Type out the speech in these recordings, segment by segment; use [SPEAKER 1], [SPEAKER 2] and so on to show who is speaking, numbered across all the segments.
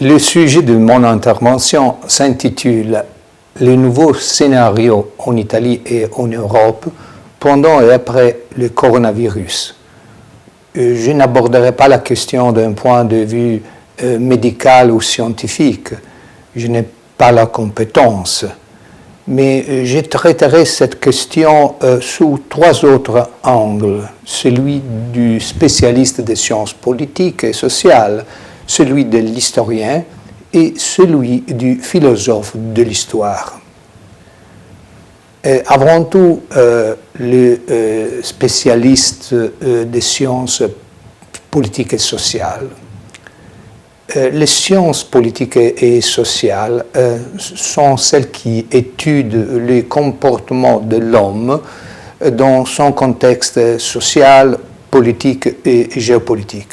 [SPEAKER 1] Le sujet de mon intervention s'intitule « Les nouveaux scénarios en Italie et en Europe pendant et après le coronavirus ». Je n'aborderai pas la question d'un point de vue médical ou scientifique. Je n'ai pas la compétence. Mais je traiterai cette question sous trois autres angles. Celui du spécialiste des sciences politiques et sociales, celui de l'historien et celui du philosophe de l'histoire. Avant tout, le spécialiste des sciences politiques et sociales. Les sciences politiques et sociales sont celles qui étudient le comportement de l'homme dans son contexte social, politique et géopolitique.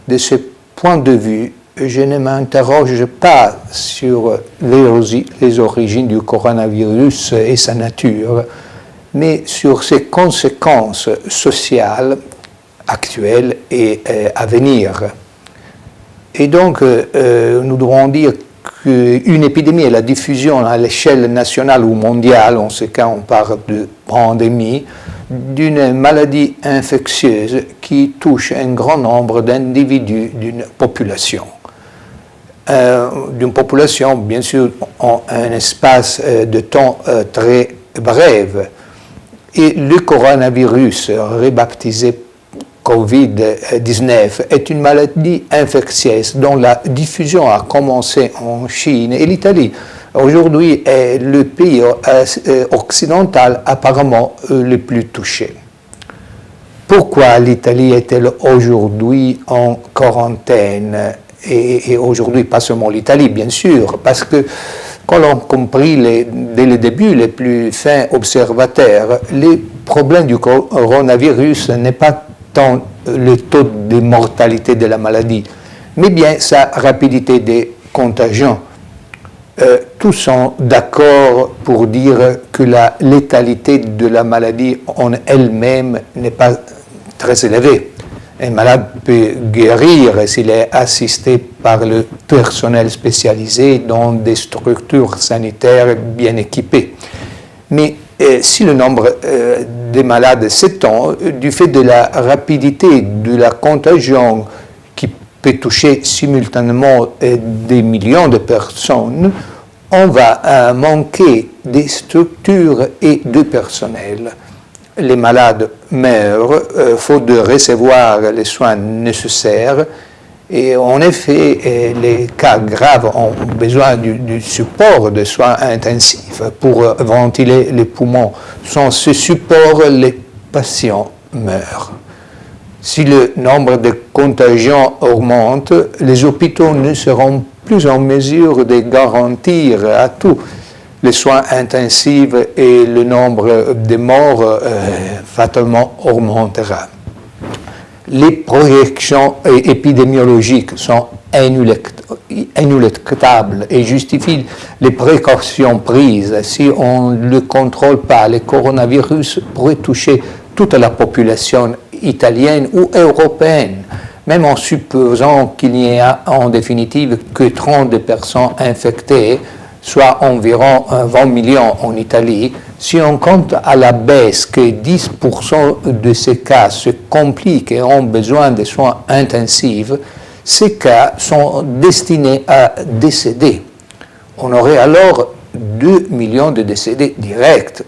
[SPEAKER 1] De ce point de vue, je ne m'interroge pas sur les origines du coronavirus et sa nature, mais sur ses conséquences sociales actuelles et à venir. Et donc, nous devons dire qu'une épidémie est la diffusion à l'échelle nationale ou mondiale, en ce cas on parle de pandémie, d'une maladie infectieuse qui touche un grand nombre d'individus d'une population. Bien sûr, en un espace de temps très bref. Et le coronavirus, rebaptisé Covid-19, est une maladie infectieuse dont la diffusion a commencé en Chine et l'Italie. Aujourd'hui est le pays occidental apparemment le plus touché. Pourquoi l'Italie est-elle aujourd'hui en quarantaine? Et aujourd'hui, pas seulement l'Italie, bien sûr, parce que, comme l'ont compris dès le début les plus fins observateurs, les problèmes du coronavirus n'est pas tant le taux de mortalité de la maladie, mais bien sa rapidité de contagion. Tous sont d'accord pour dire que la létalité de la maladie en elle-même n'est pas très élevée. Un malade peut guérir s'il est assisté par le personnel spécialisé dans des structures sanitaires bien équipées. Mais si le nombre des malades s'étend, du fait de la rapidité de la contagion qui peut toucher simultanément des millions de personnes, on va manquer des structures et de personnel. Les malades meurent faute de recevoir les soins nécessaires et en effet, les cas graves ont besoin du support de soins intensifs pour ventiler les poumons. Sans ce support, les patients meurent. Si le nombre de contagions augmente, les hôpitaux ne seront plus en mesure de garantir à tous les soins intensifs et le nombre de morts fatalement augmentera. Les projections épidémiologiques sont inéluctables et justifient les précautions prises. Si on ne le contrôle pas, le coronavirus pourrait toucher toute la population italienne ou européenne, même en supposant qu'il n'y ait en définitive que 30 personnes infectées, soit environ 20 millions en Italie. Si on compte à la baisse que 10% de ces cas se compliquent et ont besoin de soins intensifs, ces cas sont destinés à décéder. On aurait alors 2 millions de décédés directs,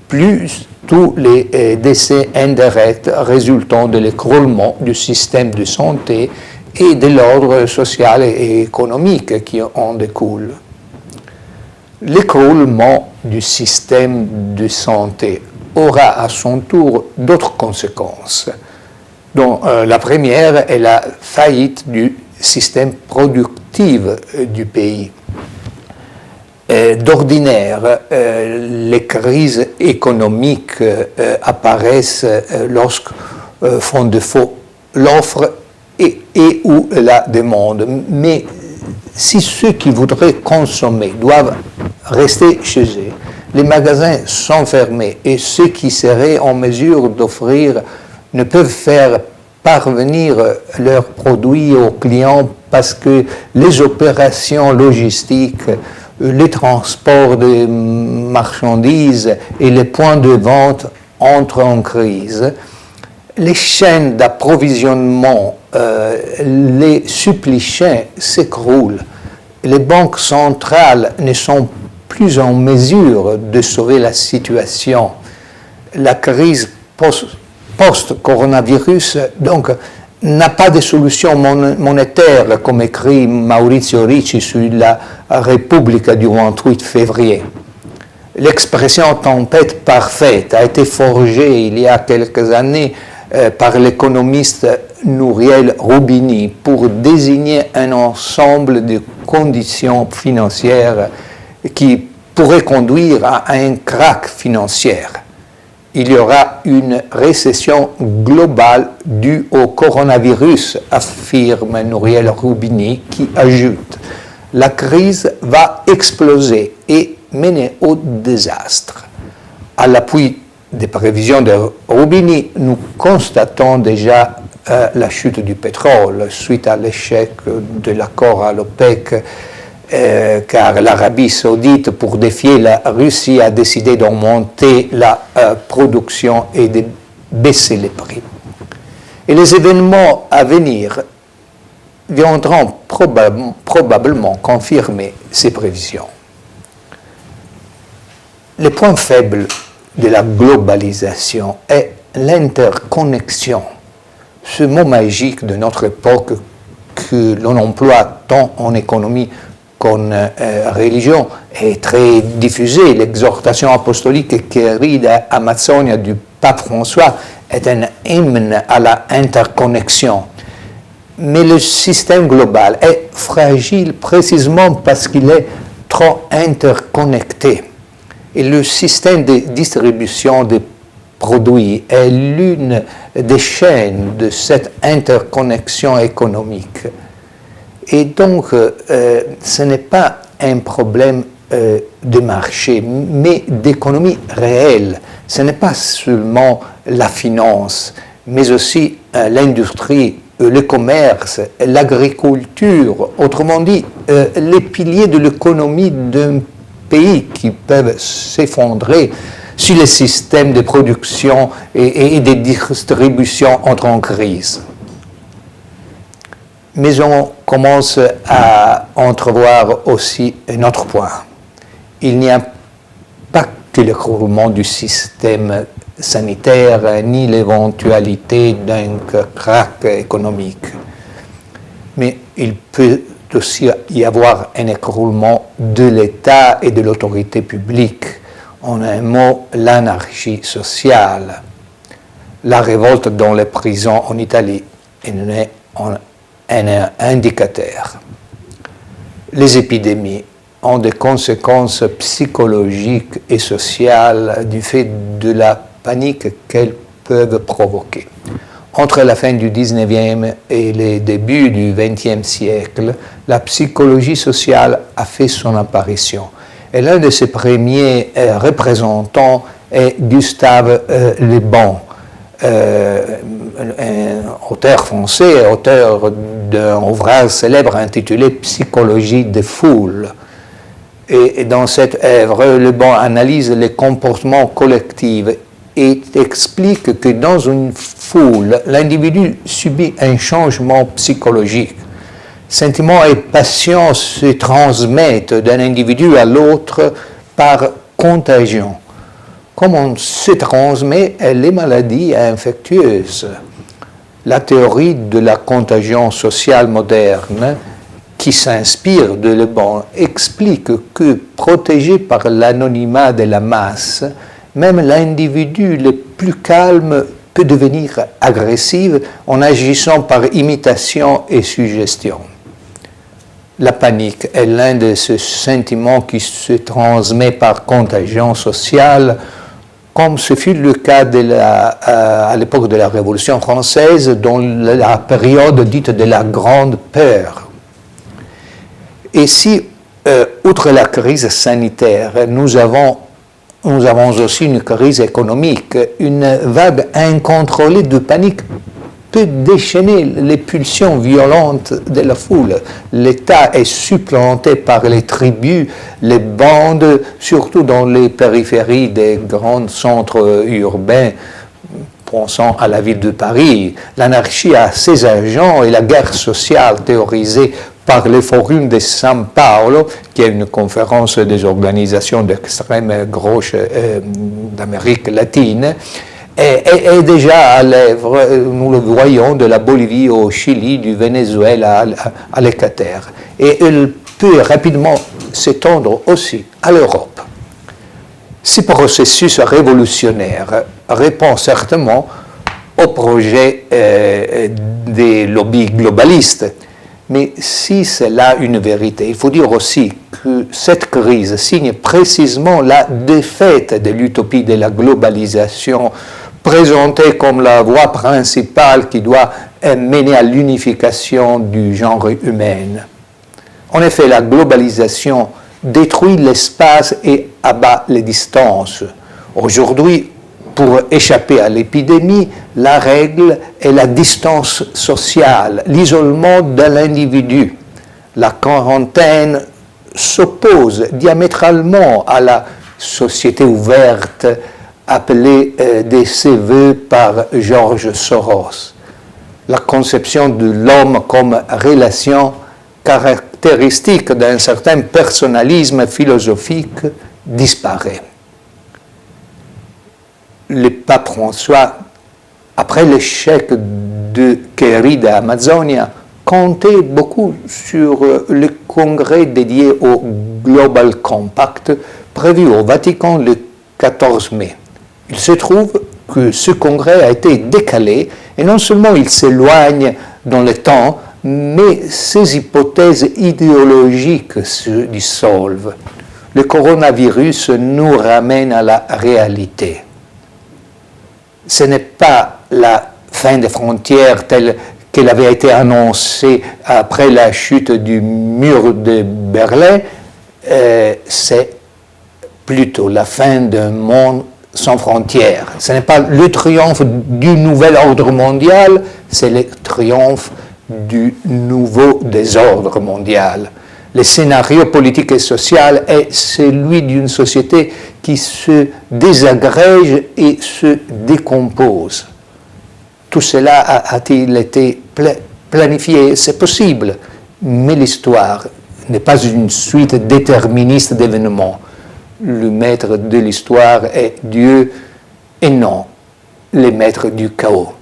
[SPEAKER 1] plus tous les décès indirects résultant de l'écroulement du système de santé et de l'ordre social et économique qui en découle. L'écroulement du système de santé aura à son tour d'autres conséquences, dont la première est la faillite du système productif du pays. D'ordinaire, les crises économiques apparaissent lorsque font défaut l'offre et ou la demande. Mais si ceux qui voudraient consommer doivent rester chez eux, les magasins sont fermés et ceux qui seraient en mesure d'offrir ne peuvent faire parvenir leurs produits aux clients parce que les opérations logistiques, les transports de marchandises et les points de vente entrent en crise. Les chaînes d'approvisionnement, les supply chains s'écroulent. Les banques centrales ne sont plus en mesure de sauver la situation. La crise post-coronavirus, donc, n'a pas de solution monétaire, comme écrit Maurizio Ricci sur la Repubblica du 28 février. L'expression tempête parfaite a été forgée il y a quelques années par l'économiste Nouriel Roubini pour désigner un ensemble de conditions financières qui pourraient conduire à un krach financier. Il y aura une récession globale due au coronavirus, affirme Nouriel Roubini, qui ajoute « La crise va exploser et mener au désastre ». À l'appui des prévisions de Roubini, nous constatons déjà la chute du pétrole suite à l'échec de l'accord à l'OPEC, car l'Arabie saoudite, pour défier la Russie, a décidé d'augmenter la production et de baisser les prix. Et les événements à venir viendront probablement confirmer ces prévisions. Le point faible de la globalisation est l'interconnexion, ce mot magique de notre époque que l'on emploie tant en économie qu'en religion est très diffusé. L'exhortation apostolique Querida Amazonia du pape François est un hymne à la interconnexion. Mais le système global est fragile précisément parce qu'il est trop interconnecté. Et le système de distribution des produits est l'une des chaînes de cette interconnexion économique. Et donc, ce n'est pas un problème de marché, mais d'économie réelle. Ce n'est pas seulement la finance, mais aussi l'industrie, le commerce, l'agriculture, autrement dit, les piliers de l'économie d'un pays qui peuvent s'effondrer si les systèmes de production et de distribution entrent en crise. Mais on commence à entrevoir aussi un autre point. Il n'y a pas que l'écroulement du système sanitaire ni l'éventualité d'un krach économique, mais il peut aussi y avoir un écroulement de l'État et de l'autorité publique. En un mot, l'anarchie sociale. La révolte dans les prisons en Italie est un indicateur. Les épidémies ont des conséquences psychologiques et sociales du fait de la panique qu'elles peuvent provoquer. Entre la fin du 19e et les débuts du 20e siècle, la psychologie sociale a fait son apparition. Et l'un de ses premiers représentants est Gustave Le Bon, un auteur français, auteur d'un ouvrage célèbre intitulé « Psychologie des foules ». Et dans cette œuvre, Le Bon analyse les comportements collectifs et explique que dans une foule, l'individu subit un changement psychologique. Sentiments et passions se transmettent d'un individu à l'autre par contagion. Comme on se transmet les maladies infectieuses. La théorie de la contagion sociale moderne, qui s'inspire de Le Bon, explique que, protégé par l'anonymat de la masse, même l'individu le plus calme peut devenir agressif en agissant par imitation et suggestion. La panique est l'un de ces sentiments qui se transmet par contagion sociale, comme ce fut le cas à l'époque de la Révolution française, dans la période dite de la Grande Peur. Et si, outre la crise sanitaire, nous avons aussi une crise économique, une vague incontrôlée de panique peut déchaîner les pulsions violentes de la foule. L'État est supplanté par les tribus, les bandes, surtout dans les périphéries des grands centres urbains. Pensons à la ville de Paris. L'anarchie a ses agents et la guerre sociale théorisée par le Forum de São Paulo, qui est une conférence des organisations d'extrême gauche d'Amérique latine, est déjà à l'œuvre, nous le voyons, de la Bolivie au Chili, du Venezuela à l'Équateur. Et elle peut rapidement s'étendre aussi à l'Europe. Ce processus révolutionnaire répond certainement au projet des lobbies globalistes. Mais si c'est là une vérité, il faut dire aussi que cette crise signe précisément la défaite de l'utopie de la globalisation présentée comme la voie principale qui doit mener à l'unification du genre humain. En effet, la globalisation détruit l'espace et abat les distances. Aujourd'hui, pour échapper à l'épidémie, la règle est la distance sociale, l'isolement de l'individu. La quarantaine s'oppose diamétralement à la société ouverte appelée de ses voeux par George Soros. La conception de l'homme comme relation caractéristique d'un certain personnalisme philosophique disparaît. Le pape François, après l'échec de Querida Amazonia, comptait beaucoup sur le congrès dédié au Global Compact prévu au Vatican le 14 mai. Il se trouve que ce congrès a été décalé et non seulement il s'éloigne dans le temps, mais ses hypothèses idéologiques se dissolvent. Le coronavirus nous ramène à la réalité. Ce n'est pas la fin des frontières telle qu'elle avait été annoncée après la chute du mur de Berlin, c'est plutôt la fin d'un monde sans frontières. Ce n'est pas le triomphe du nouvel ordre mondial, c'est le triomphe du nouveau désordre mondial. Le scénario politique et social est celui d'une société qui se désagrège et se décompose. Tout cela a-t-il été planifié? C'est possible, mais l'histoire n'est pas une suite déterministe d'événements. Le maître de l'histoire est Dieu et non les maîtres du chaos.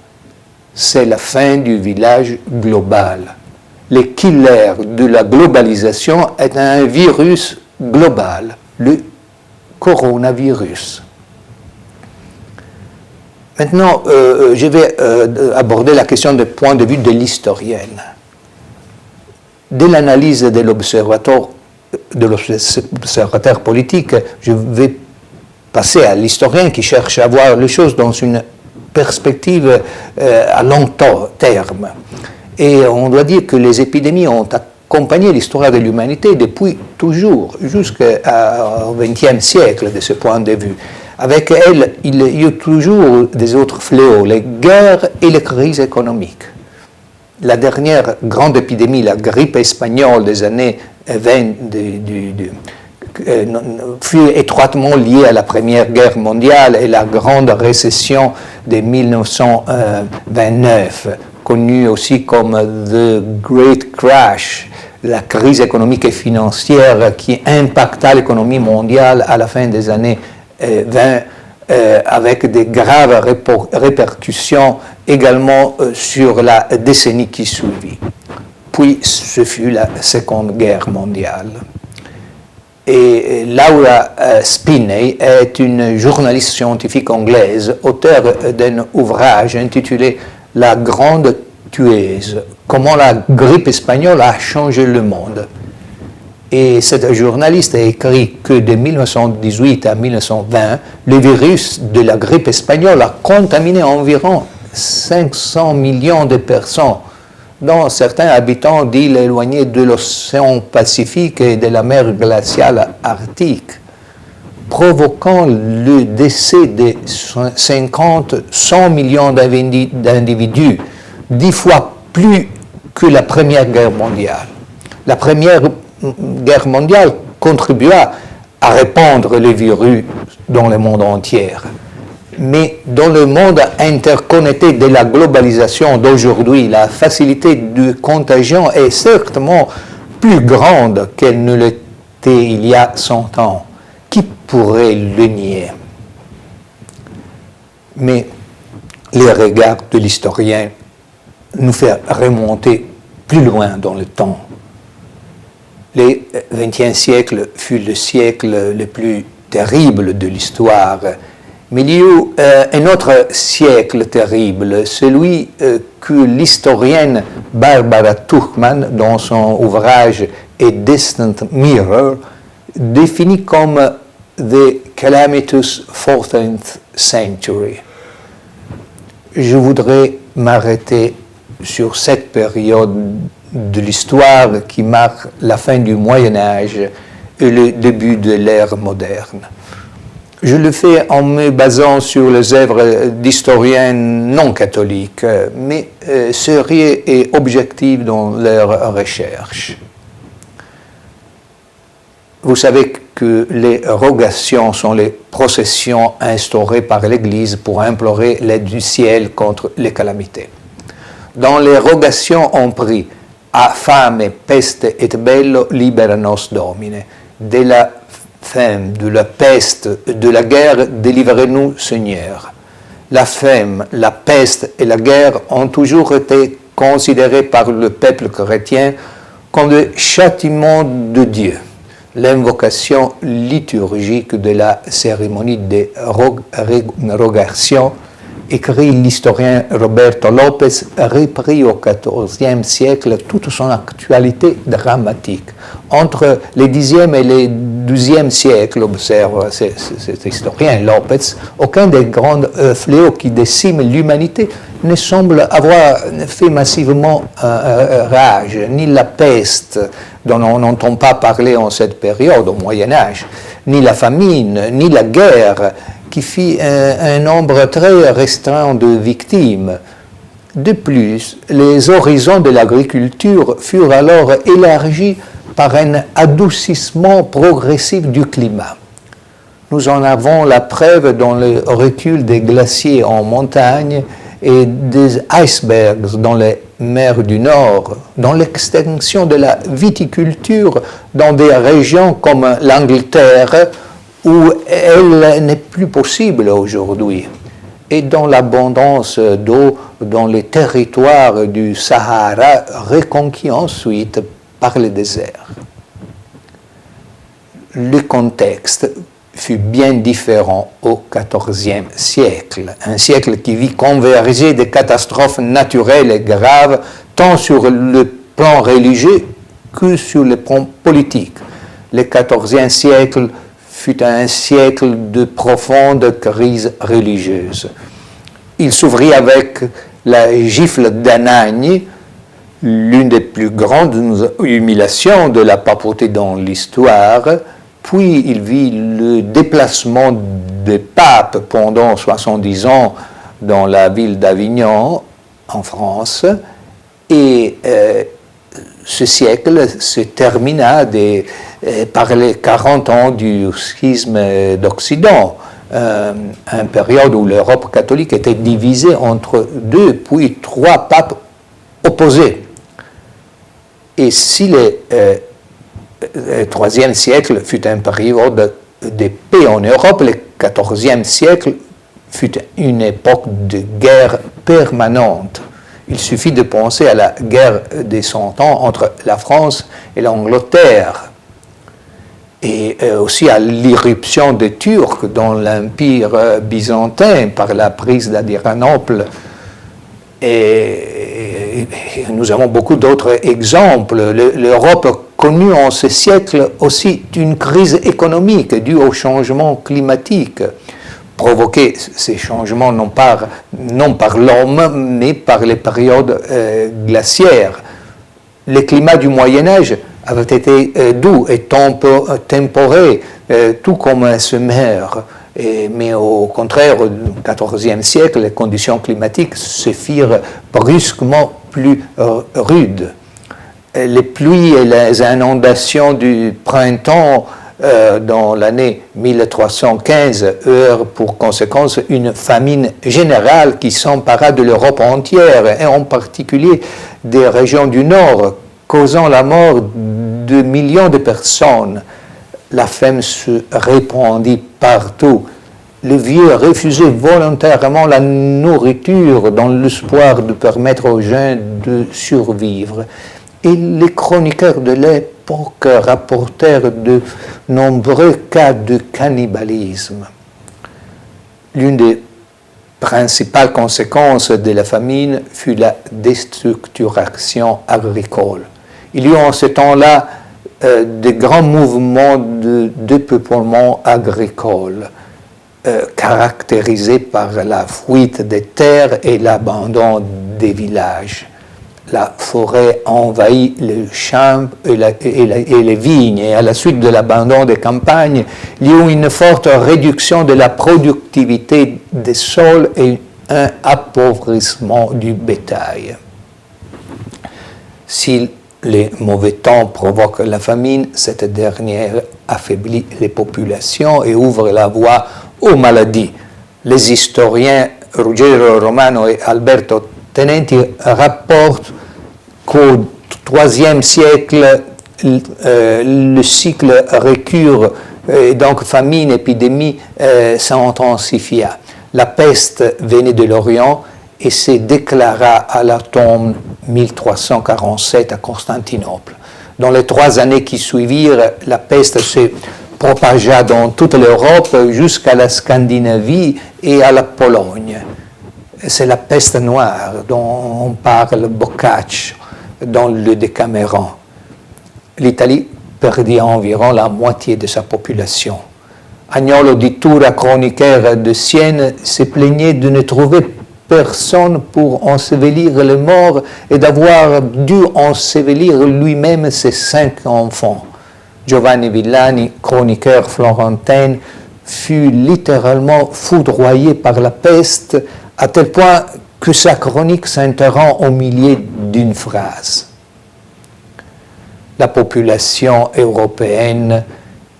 [SPEAKER 1] C'est la fin du village global. Le killer de la globalisation est un virus global, le coronavirus. Maintenant, je vais aborder la question du point de vue de l'historienne. Dès l'analyse de l'observateur politique, je vais passer à l'historien qui cherche à voir les choses dans une perspective à long terme. Et on doit dire que les épidémies ont accompagné l'histoire de l'humanité depuis toujours, jusqu'au XXe siècle de ce point de vue. Avec elles, il y a toujours des autres fléaux, les guerres et les crises économiques. La dernière grande épidémie, la grippe espagnole des années 20, fut étroitement liée à la Première Guerre mondiale et la grande récession de 1929, connue aussi comme The Great Crash, la crise économique et financière qui impacta l'économie mondiale à la fin des années 20, avec de graves répercussions également sur la décennie qui suivit. Puis ce fut la Seconde Guerre mondiale. Et Laura Spinney est une journaliste scientifique anglaise, auteure d'un ouvrage intitulé « La grande tueuse, comment la grippe espagnole a changé le monde ». Et cette journaliste a écrit que de 1918 à 1920, le virus de la grippe espagnole a contaminé environ 500 millions de personnes, dont certains habitants d'îles éloignées de l'océan Pacifique et de la mer glaciale arctique, provoquant le décès de 100 millions d'individus, 10 fois plus que la Première Guerre mondiale. La Première Guerre mondiale contribua à répandre les virus dans le monde entier. Mais dans le monde interconnecté de la globalisation d'aujourd'hui, la facilité de contagion est certainement plus grande qu'elle ne l'était il y a 100 ans. Qui pourrait le nier? Mais les regards de l'historien nous fait remonter plus loin dans le temps. Le XXe siècle fut le siècle le plus terrible de l'histoire, mais il y eut un autre siècle terrible, celui que l'historienne Barbara Tuchman, dans son ouvrage A Distant Mirror, définit comme The Calamitous 14th Century. Je voudrais m'arrêter sur cette période de l'histoire qui marque la fin du Moyen Âge et le début de l'ère moderne. Je le fais en me basant sur les œuvres d'historiens non catholiques, mais sérieux et objectifs dans leurs recherches. Vous savez que les rogations sont les processions instaurées par l'Église pour implorer l'aide du ciel contre les calamités. Dans les rogations, on prie « A fame, peste et bello, libera nos Domine » de la faim, de la peste, de la guerre, délivrez-nous, Seigneur. La faim, la peste et la guerre ont toujours été considérées par le peuple chrétien comme des châtiments de Dieu. L'invocation liturgique de la cérémonie de rogation, écrit l'historien Roberto Lopez, reprit au XIVe siècle toute son actualité dramatique. Entre les Xe et les XIIe siècles, observe cet historien Lopez, aucun des grands fléaux qui déciment l'humanité ne semble avoir fait massivement rage, ni la peste, dont on n'entend pas parler en cette période, au Moyen-Âge, ni la famine, ni la guerre, qui fit un nombre très restreint de victimes. De plus, les horizons de l'agriculture furent alors élargis par un adoucissement progressif du climat. Nous en avons la preuve dans le recul des glaciers en montagne et des icebergs dans les mers du Nord, dans l'extension de la viticulture dans des régions comme l'Angleterre, où elle n'est plus possible aujourd'hui, et dans l'abondance d'eau dans les territoires du Sahara reconquis ensuite par le désert. Le contexte fut bien différent au XIVe siècle, un siècle qui vit converger des catastrophes naturelles et graves, tant sur le plan religieux que sur le plan politique. Le XIVe siècle fut un siècle de profonde crise religieuse. Il s'ouvrit avec la gifle d'Anagni, l'une des plus grandes humiliations de la papauté dans l'histoire, puis il vit le déplacement des papes pendant 70 ans dans la ville d'Avignon, en France, et ce siècle se termina par les 40 ans du schisme d'Occident, une période où l'Europe catholique était divisée entre 2 puis 3 papes opposés. Et si le IIIe siècle fut une période de paix en Europe, le XIVe siècle fut une époque de guerre permanente. Il suffit de penser à la guerre des 100 ans entre la France et l'Angleterre, et aussi à l'irruption des Turcs dans l'Empire byzantin par la prise d'Adrianople. Et nous avons beaucoup d'autres exemples. L'Europe connut en ce siècle aussi une crise économique due au changement climatique, provoqué ces changements non par l'homme, mais par les périodes glaciaires. Le climat du Moyen-Âge avait été doux et temporé, tout comme un semeur. Mais au contraire, au XIVe siècle, les conditions climatiques se firent brusquement plus rudes. Les pluies et les inondations du printemps dans l'année 1315 eurent pour conséquence une famine générale qui s'empara de l'Europe entière, et en particulier des régions du Nord, causant la mort de millions de personnes. La faim se répandit partout. Les vieux refusaient volontairement la nourriture dans l'espoir de permettre aux jeunes de survivre. Et les chroniqueurs de l'époque rapportèrent de nombreux cas de cannibalisme. L'une des principales conséquences de la famine fut la déstructuration agricole. Il y eut en ce temps-là de grands mouvements de dépeuplement agricole, caractérisés par la fuite des terres et l'abandon des villages. La forêt envahit les champs et les vignes, et à la suite de l'abandon des campagnes, il y a eu une forte réduction de la productivité des sols et un appauvrissement du bétail. Si les mauvais temps provoquent la famine, cette dernière affaiblit les populations et ouvre la voie aux maladies. Les historiens Ruggero Romano et Alberto Tenenti rapportent qu'au IIIe siècle, le cycle récure, et donc famine, épidémie s'intensifia. La peste venait de l'Orient et se déclara à l'automne 1347 à Constantinople. Dans les 3 années qui suivirent, la peste se propagea dans toute l'Europe jusqu'à la Scandinavie et à la Pologne. C'est la peste noire dont on parle Boccaccio dans le Décaméron. L'Italie perdit environ la moitié de sa population. Agnolo di Tura, chroniqueur de Sienne, se plaignait de ne trouver personne pour ensevelir les morts et d'avoir dû ensevelir lui-même ses 5 enfants. Giovanni Villani, chroniqueur florentin, fut littéralement foudroyé par la peste, à tel point que sa chronique s'interrompt au milieu d'une phrase. La population européenne,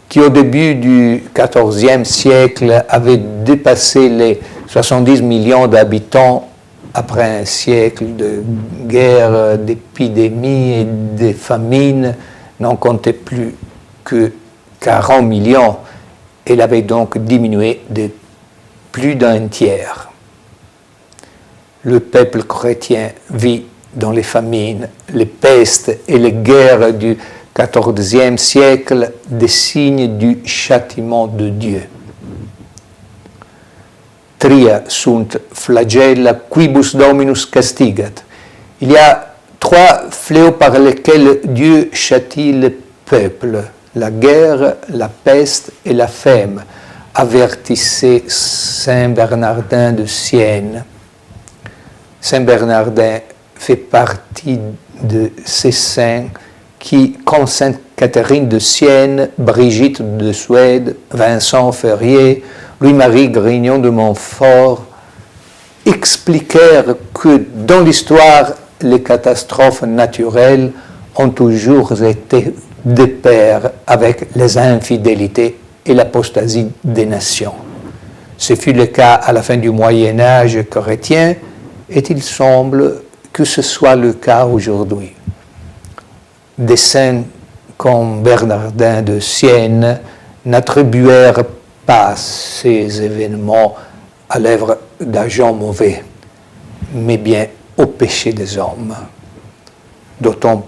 [SPEAKER 1] qui au début du XIVe siècle avait dépassé les 70 millions d'habitants après un siècle de guerres, d'épidémies et de famines, n'en comptait plus que 40 millions. Elle avait donc diminué de plus d'un tiers. Le peuple chrétien vit dans les famines, les pestes et les guerres du XIVe siècle des signes du châtiment de Dieu. Tria sunt flagella quibus Dominus castigat. Il y a 3 fléaux par lesquels Dieu châtie le peuple: la guerre, la peste et la faim, avertissait Saint Bernardin de Sienne. Saint Bernardin fait partie de ces saints qui, comme Sainte Catherine de Sienne, Brigitte de Suède, Vincent Ferrier, Louis-Marie Grignon de Montfort, expliquèrent que dans l'histoire, les catastrophes naturelles ont toujours été de pair avec les infidélités et l'apostasie des nations. Ce fut le cas à la fin du Moyen Âge chrétien, et il semble que ce soit le cas aujourd'hui. Des saints comme Bernardin de Sienne n'attribuèrent pas ces événements à l'œuvre d'agents mauvais, mais bien au péché des hommes. D'autant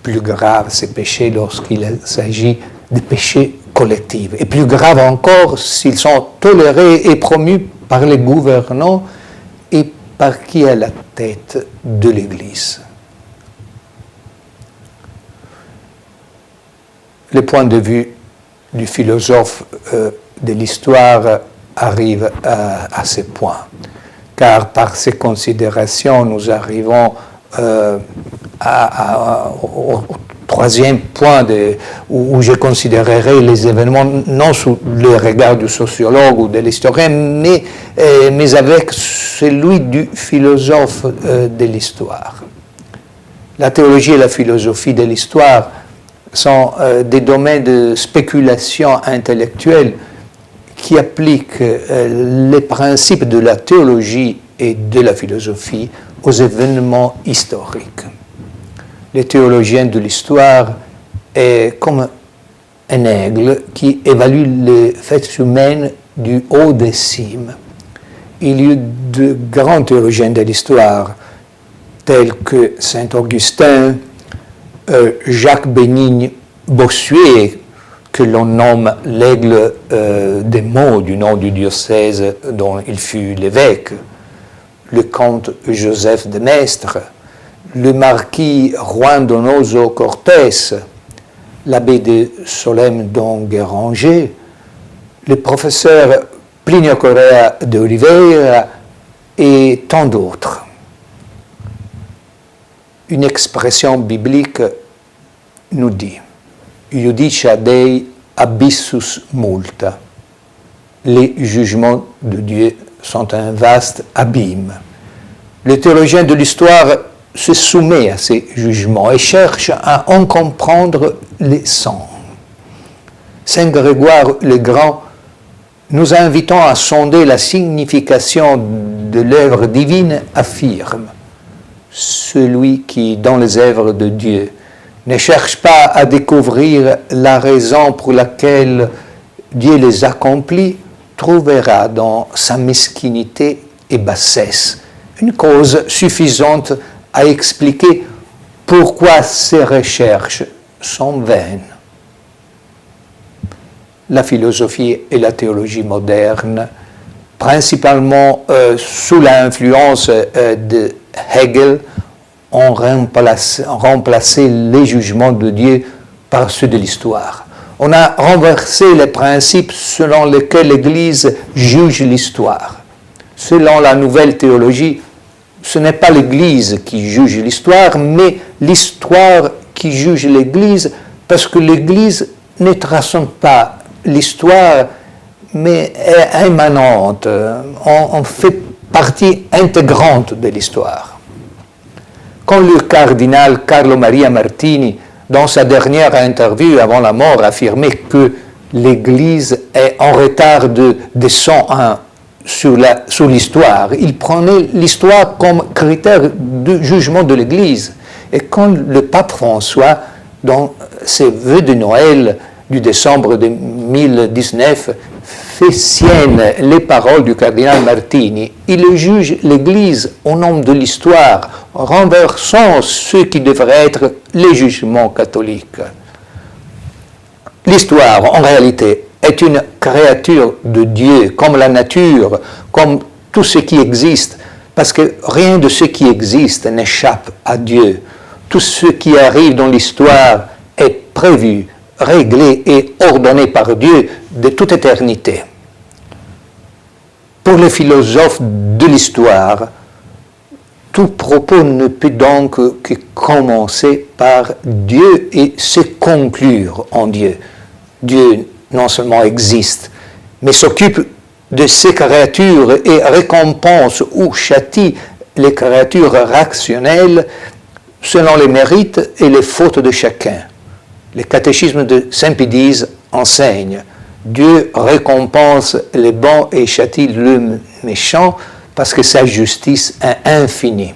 [SPEAKER 1] plus grave ces péchés lorsqu'il s'agit de péchés collectifs, et plus grave encore s'ils sont tolérés et promus par les gouvernants et par qui est à la tête de l'Église. Le point de vue du philosophe de l'histoire arrive à ce point, car par ces considérations, nous arrivons au troisième point où je considérerai les événements non sous le regard du sociologue ou de l'historien, mais avec celui du philosophe de l'histoire. La théologie et la philosophie de l'histoire sont des domaines de spéculation intellectuelle qui appliquent les principes de la théologie et de la philosophie aux événements historiques. Les théologiens de l'histoire est comme un aigle qui évalue les faits humains du haut des cimes. Il y a de grands théologiens de l'histoire, tels que Saint Augustin, Jacques Bénigne Bossuet, que l'on nomme l'aigle des mots du nom du diocèse dont il fut l'évêque, le comte Joseph de Maistre, le marquis Juan Donoso Cortés, l'abbé de Solesmes don Guéranger, le professeur Plinio Correa de Oliveira et tant d'autres. Une expression biblique nous dit « Iudicia Dei abyssus multa ». Les jugements de Dieu sont un vaste abîme. Le théologien de l'histoire se soumet à ces jugements et cherche à en comprendre les sens. Saint Grégoire le Grand, nous invitant à sonder la signification de l'œuvre divine, affirme « Celui qui, dans les œuvres de Dieu, ne cherche pas à découvrir la raison pour laquelle Dieu les accomplit, trouvera dans sa mesquinité et bassesse une cause suffisante à expliquer pourquoi ces recherches sont vaines. » La philosophie et la théologie moderne, principalement sous l'influence de Hegel, ont remplacé les jugements de Dieu par ceux de l'histoire. On a renversé les principes selon lesquels l'Église juge l'histoire. Selon la nouvelle théologie, ce n'est pas l'Église qui juge l'histoire, mais l'histoire qui juge l'Église, parce que l'Église ne traçonne pas l'histoire, mais est immanente, on fait partie intégrante de l'histoire. Quand le cardinal Carlo Maria Martini, dans sa dernière interview avant la mort, affirmait que l'Église est en retard de 100 ans sur l'histoire, il prenait l'histoire comme critère de jugement de l'Église. Et quand le pape François, dans ses vœux de Noël du décembre 2019, fait sienne les paroles du cardinal Martini, il juge l'Église au nom de l'histoire, renversant ce qui devrait être les jugements catholiques. L'histoire, en réalité, est une créature de Dieu, comme la nature, comme tout ce qui existe, parce que rien de ce qui existe n'échappe à Dieu. Tout ce qui arrive dans l'histoire est prévu, réglé et ordonné par Dieu de toute éternité. Pour les philosophes de l'histoire, tout propos ne peut donc que commencer par Dieu et se conclure en Dieu. Dieu non seulement existe, mais s'occupe de ces créatures et récompense ou châtie les créatures rationnelles selon les mérites et les fautes de chacun. Le catéchisme de Saint-Pédise enseigne « Dieu récompense les bons et châtie le méchant parce que sa justice est infinie. »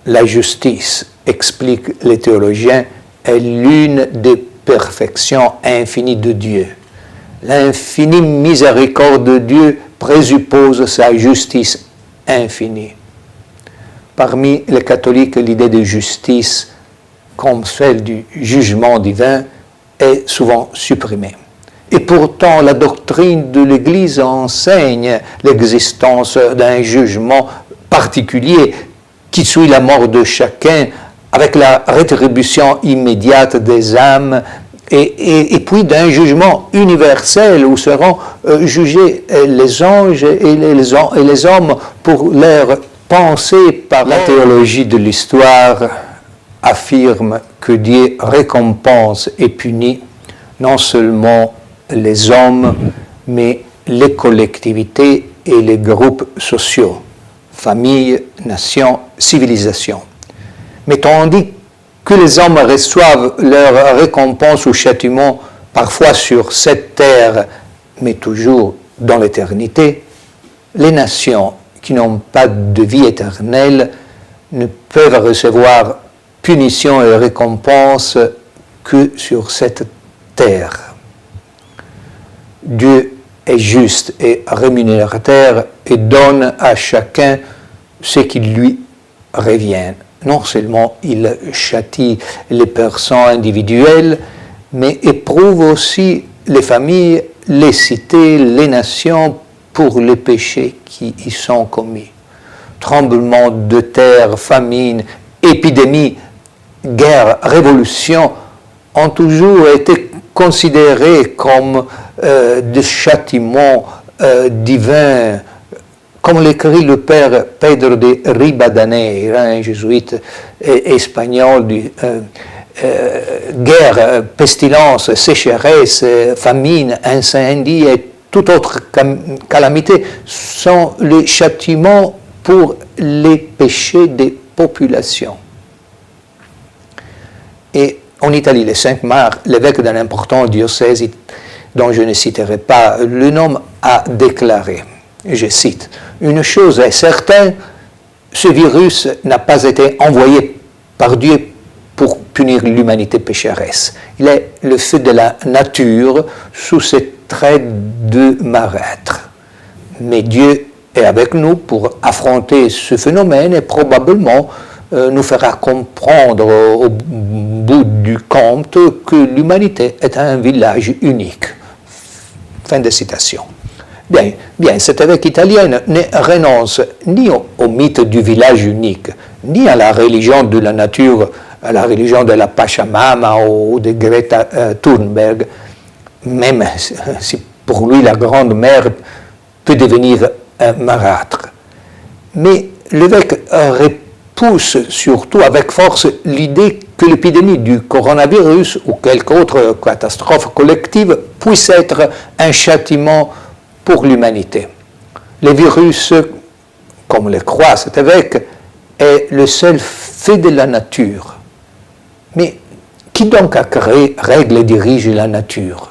[SPEAKER 1] La justice, expliquent les théologiens, est l'une des perfections infinies de Dieu. L'infinie miséricorde de Dieu présuppose sa justice infinie. Parmi les catholiques, l'idée de justice, comme celle du jugement divin, est souvent supprimée. Et pourtant, la doctrine de l'Église enseigne l'existence d'un jugement particulier qui suit la mort de chacun avec la rétribution immédiate des âmes et puis d'un jugement universel où seront jugés les anges et les hommes pour leurs pensées par la théologie de l'histoire affirme que Dieu récompense et punit non seulement les hommes, mais les collectivités et les groupes sociaux, familles, nations, civilisations. Mais tandis que les hommes reçoivent leur récompense ou châtiment parfois sur cette terre, mais toujours dans l'éternité, les nations qui n'ont pas de vie éternelle ne peuvent recevoir punition et récompense que sur cette terre. Dieu est juste et rémunérateur et donne à chacun ce qui lui revient. Non seulement il châtie les personnes individuelles, mais éprouve aussi les familles, les cités, les nations pour les péchés qui y sont commis. Tremblements de terre, famine, épidémies, guerres, révolutions ont toujours été considérés comme des châtiments divins, comme l'écrit le père Pedro de Ribadeneyra, un jésuite espagnol, guerre, pestilence, sécheresse, famine, incendie et toute autre calamité sont les châtiments pour les péchés des populations. Et en Italie, le 5 mars, l'évêque d'un important diocèse, dont je ne citerai pas le nom, a déclaré, je cite, « Une chose est certaine, ce virus n'a pas été envoyé par Dieu pour punir l'humanité pécheresse. Il est le fait de la nature sous ses traits de marâtre. Mais Dieu est avec nous pour affronter ce phénomène et probablement nous fera comprendre au bout du compte que l'humanité est un village unique. » Fin de citation. Bien, cet évêque italien ne renonce ni au mythe du village unique, ni à la religion de la nature, à la religion de la Pachamama ou de Greta Thunberg, même si pour lui la grande mère peut devenir un marâtre. Mais l'évêque repousse surtout avec force l'idée que l'épidémie du coronavirus ou quelque autre catastrophe collective puisse être un châtiment pour l'humanité. Le virus, comme le croit cet évêque, est le seul fait de la nature. Mais qui donc a créé, règle et dirige la nature?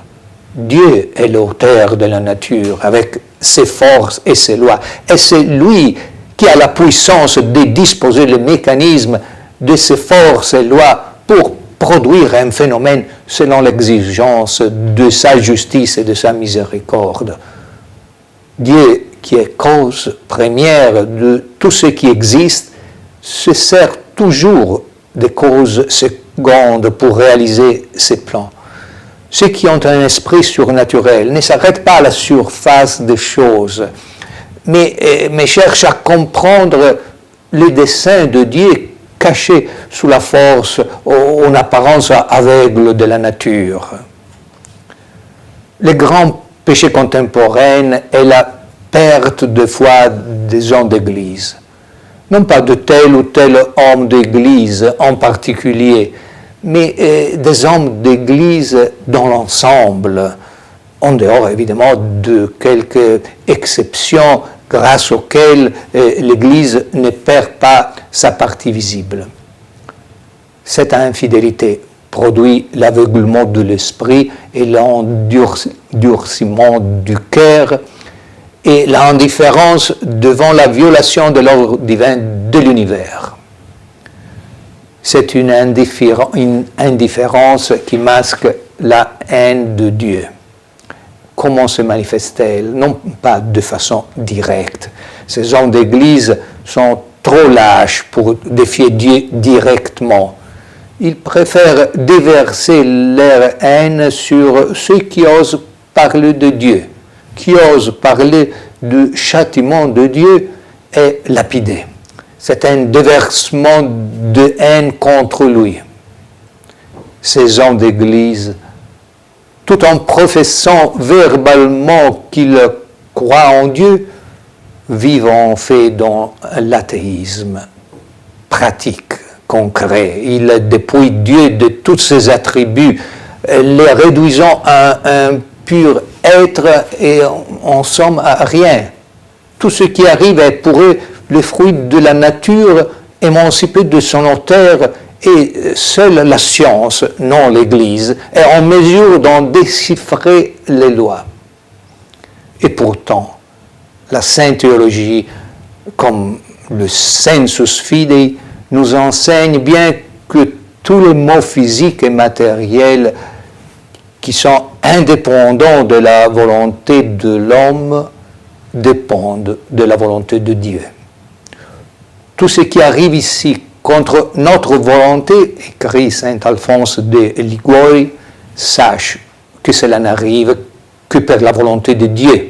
[SPEAKER 1] Dieu est l'auteur de la nature avec ses forces et ses lois. Et c'est lui qui a la puissance de disposer le mécanisme de ses forces et lois pour produire un phénomène selon l'exigence de sa justice et de sa miséricorde. Dieu, qui est cause première de tout ce qui existe, se sert toujours des causes secondes pour réaliser ses plans. Ceux qui ont un esprit surnaturel ne s'arrêtent pas à la surface des choses, mais cherchent à comprendre les desseins de Dieu cachés sous la force ou en apparence aveugle de la nature. Le grand péché contemporain est la perte de foi des hommes d'Église. Non pas de tel ou tel homme d'Église en particulier, mais des hommes d'Église dans l'ensemble, en dehors évidemment de quelques exceptions grâce auxquelles l'Église ne perd pas sa partie visible. Cette infidélité produit l'aveuglement de l'esprit et l'endurcissement du cœur et l'indifférence devant la violation de l'ordre divin de l'univers. C'est une indifférence qui masque la haine de Dieu. Comment se manifeste-t-elle? Non pas de façon directe. Ces hommes d'Église sont trop lâches pour défier Dieu directement. Ils préfèrent déverser leur haine sur ceux qui osent parler de Dieu, qui osent parler du châtiment de Dieu et lapider. C'est un déversement de haine contre lui. Ces hommes d'Église, tout en professant verbalement qu'ils croient en Dieu, vivent en fait dans l'athéisme pratique, concret. Il dépouille Dieu de tous ses attributs, les réduisant à un pur être et en somme à rien. Tout ce qui arrive est pour eux le fruit de la nature émancipée de son auteur, et seule la science, non l'Église, est en mesure d'en déchiffrer les lois. Et pourtant, la sainte théologie, comme le sensus fidei, nous enseigne bien que tous les mots physiques et matériels qui sont indépendants de la volonté de l'homme dépendent de la volonté de Dieu. Tout ce qui arrive ici contre notre volonté, écrit saint Alphonse de Liguori, sache que cela n'arrive que par la volonté de Dieu.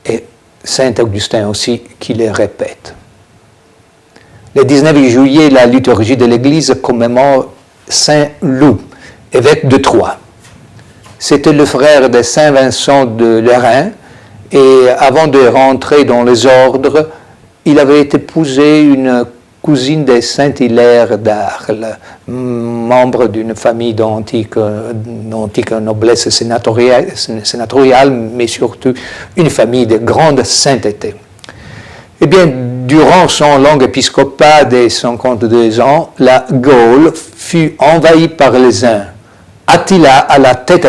[SPEAKER 1] Et saint Augustin aussi qui le répète. Le 19 juillet, la liturgie de l'Église commémore saint Loup, évêque de Troyes. C'était le frère de saint Vincent de Lérins, et avant de rentrer dans les ordres, il avait épousé une cousine de Saint-Hilaire d'Arles, membre d'une famille d'antique noblesse sénatoriale, mais surtout une famille de grande sainteté. Eh bien, durant son long épiscopat de 52 ans, la Gaule fut envahie par les Huns. Attila, à la tête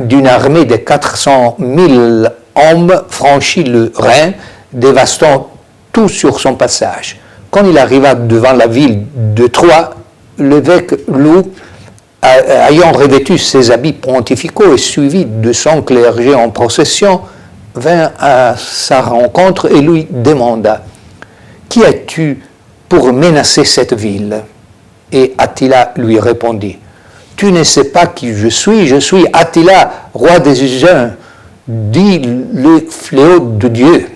[SPEAKER 1] d'une armée de 400 000 hommes, franchit le Rhin, dévastant tout sur son passage. Quand il arriva devant la ville de Troyes, l'évêque Loup, ayant revêtu ses habits pontificaux et suivi de son clergé en procession, vint à sa rencontre et lui demanda « Qui es-tu pour menacer cette ville ?» Et Attila lui répondit « Tu ne sais pas qui je suis Attila, roi des Huns, dit le fléau de Dieu. »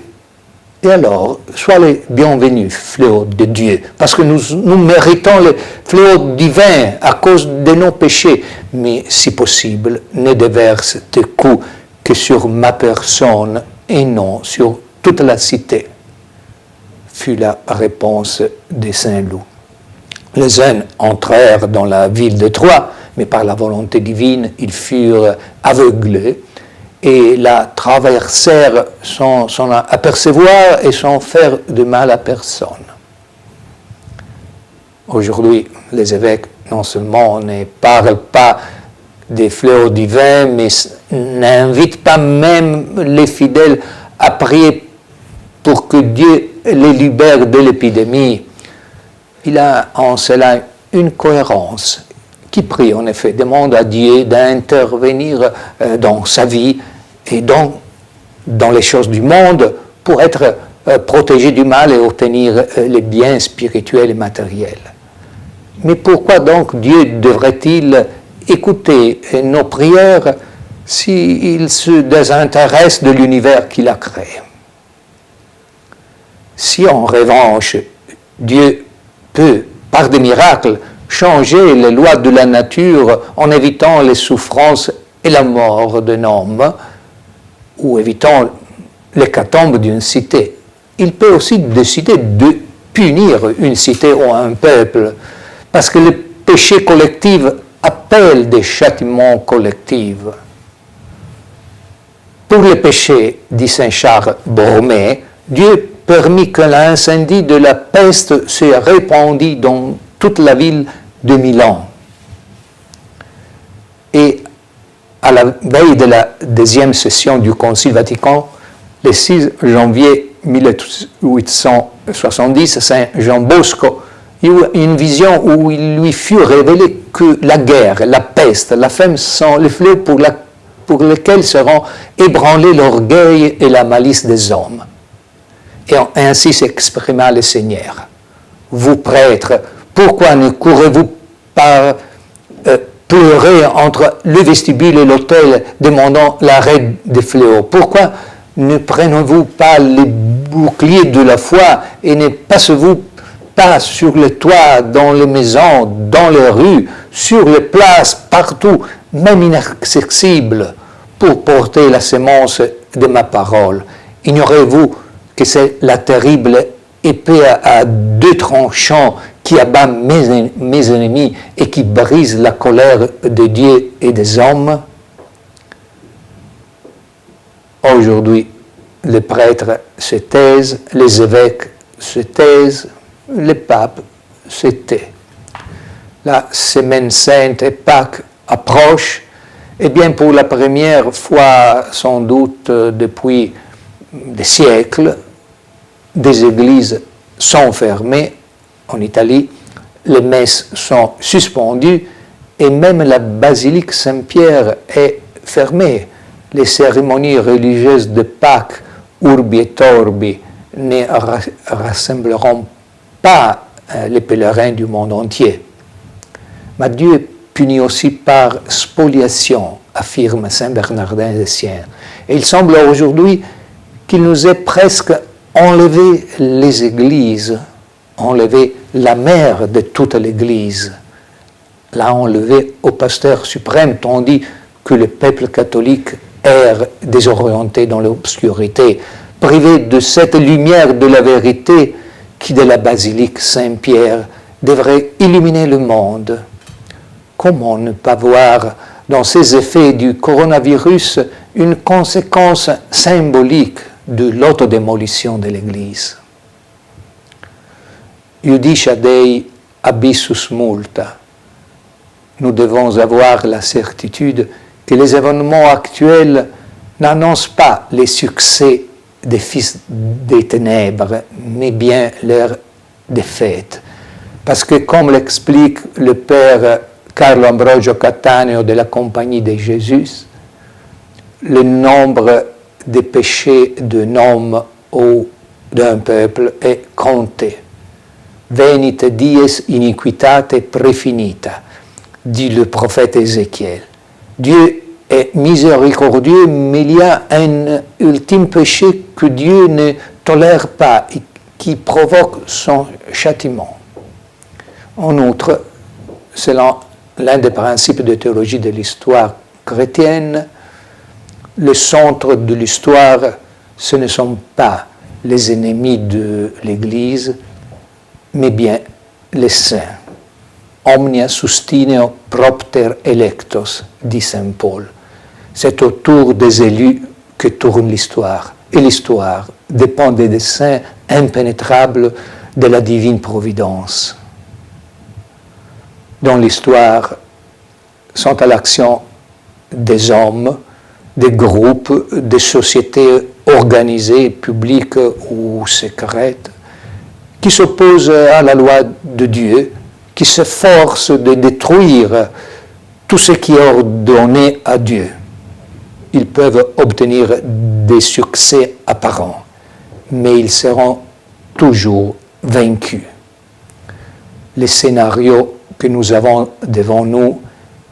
[SPEAKER 1] Et alors, sois les bienvenus, fléau de Dieu, parce que nous méritons le fléau divin à cause de nos péchés, mais si possible, ne déverse tes coups que sur ma personne et non sur toute la cité, fut la réponse de Saint Loup. Les uns entrèrent dans la ville de Troyes, mais par la volonté divine, ils furent aveuglés et la traversèrent sans apercevoir et sans faire de mal à personne. Aujourd'hui, les évêques non seulement ne parlent pas des fléaux divins, mais n'invitent pas même les fidèles à prier pour que Dieu les libère de l'épidémie. Il a en cela une cohérence. Qui prie en effet, demande à Dieu d'intervenir dans sa vie et dans les choses du monde pour être protégé du mal et obtenir les biens spirituels et matériels. Mais pourquoi donc Dieu devrait-il écouter nos prières s'il se désintéresse de l'univers qu'il a créé? Si en revanche Dieu peut, par des miracles, changer les lois de la nature en évitant les souffrances et la mort d'un homme, ou évitant l'hécatombe d'une cité, il peut aussi décider de punir une cité ou un peuple, parce que le péché collectif appelle des châtiments collectifs. Pour le péché, dit saint Charles Borromée, Dieu permit que l'incendie de la peste se répandît dans toute la ville de Milan. Et à la veille de la deuxième session du Concile Vatican, le 6 janvier 1870, Saint Jean Bosco eut une vision où il lui fut révélé que la guerre, la peste, la faim sont les fléaux pour lesquels seront ébranlés l'orgueil et la malice des hommes. Et ainsi s'exprima le Seigneur. Vous prêtres, pourquoi ne courez-vous pas pleurer entre le vestibule et l'autel, demandant l'arrêt des fléaux? Pourquoi ne prenez-vous pas les boucliers de la foi et ne passez-vous pas sur les toits, dans les maisons, dans les rues, sur les places, partout, même inaccessibles, pour porter la sémence de ma parole? Ignorez-vous que c'est la terrible épée à deux tranchants qui abat mes ennemis et qui brise la colère de Dieu et des hommes. Aujourd'hui, les prêtres se taisent, les évêques se taisent, les papes se taisent. La Semaine sainte et Pâques approchent, et bien pour la première fois, sans doute depuis des siècles, des églises sont fermées en Italie, les messes sont suspendues et même la basilique Saint-Pierre est fermée. Les cérémonies religieuses de Pâques, Urbi et Torbi, ne rassembleront pas les pèlerins du monde entier. Mais Dieu punit aussi par spoliation, affirme Saint Bernardin de Sienne. Et il semble aujourd'hui qu'il nous ait presque enlevé les églises, enlevé la mère de toute l'Église, l'a enlevé au pasteur suprême, tandis que le peuple catholique erre désorienté dans l'obscurité, privé de cette lumière de la vérité qui, de la basilique Saint-Pierre, devrait illuminer le monde. Comment ne pas voir dans ces effets du coronavirus une conséquence symbolique de l'autodémolition de l'Église? Iudicia Dei abyssus multa. Nous devons avoir la certitude que les événements actuels n'annoncent pas les succès des fils des ténèbres, mais bien leur défaite. Parce que, comme l'explique le père Carlo Ambrogio Cattaneo de la Compagnie de Jésus, le nombre des péchés d'un homme ou d'un peuple est compté. Venit dies iniquitate prefinita, dit le prophète Ézéchiel. Dieu est miséricordieux, mais il y a un ultime péché que Dieu ne tolère pas et qui provoque son châtiment. En outre, selon l'un des principes de théologie de l'histoire chrétienne, le centre de l'histoire, ce ne sont pas les ennemis de l'Église, mais bien les saints. Omnia sustineo propter electos, dit saint Paul. C'est autour des élus que tourne l'histoire. Et l'histoire dépend des desseins impénétrables de la divine providence. Dans l'histoire sont à l'action des hommes, des groupes, des sociétés organisées, publiques ou secrètes, qui s'opposent à la loi de Dieu, qui s'efforcent de détruire tout ce qui est ordonné à Dieu. Ils peuvent obtenir des succès apparents, mais ils seront toujours vaincus. Le scénario que nous avons devant nous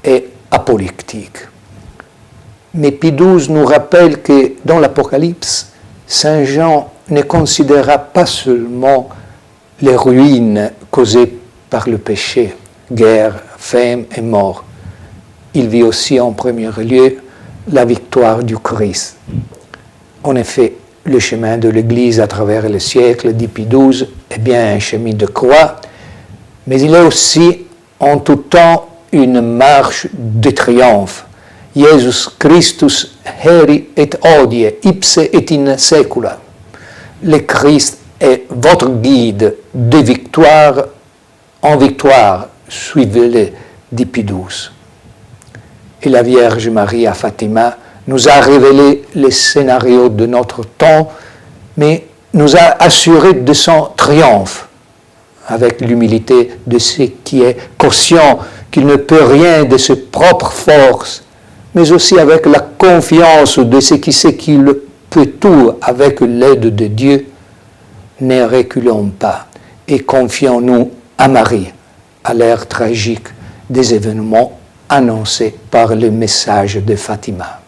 [SPEAKER 1] est apocalyptique. Mais Pie XII nous rappelle que dans l'Apocalypse, Saint Jean ne considéra pas seulement les ruines causées par le péché, guerre, faim et mort. Il vit aussi en premier lieu la victoire du Christ. En effet, le chemin de l'Église à travers les siècles, dit Pie XII, est bien un chemin de croix, mais il est aussi en tout temps une marche de triomphe. Jesus Christus heri et hodie, ipse et in secula. Le Christ est votre guide de victoire en victoire, suivez-le, dit Pie XII. Et la Vierge Marie à Fatima nous a révélé les scénarios de notre temps, mais nous a assuré de son triomphe, avec l'humilité de ce qui est conscient qu'il ne peut rien de ses propres forces, mais aussi avec la confiance de ce qui sait qu'il peut tout avec l'aide de Dieu. Ne reculons pas et confions-nous à Marie, à l'ère tragique des événements annoncés par le message de Fatima.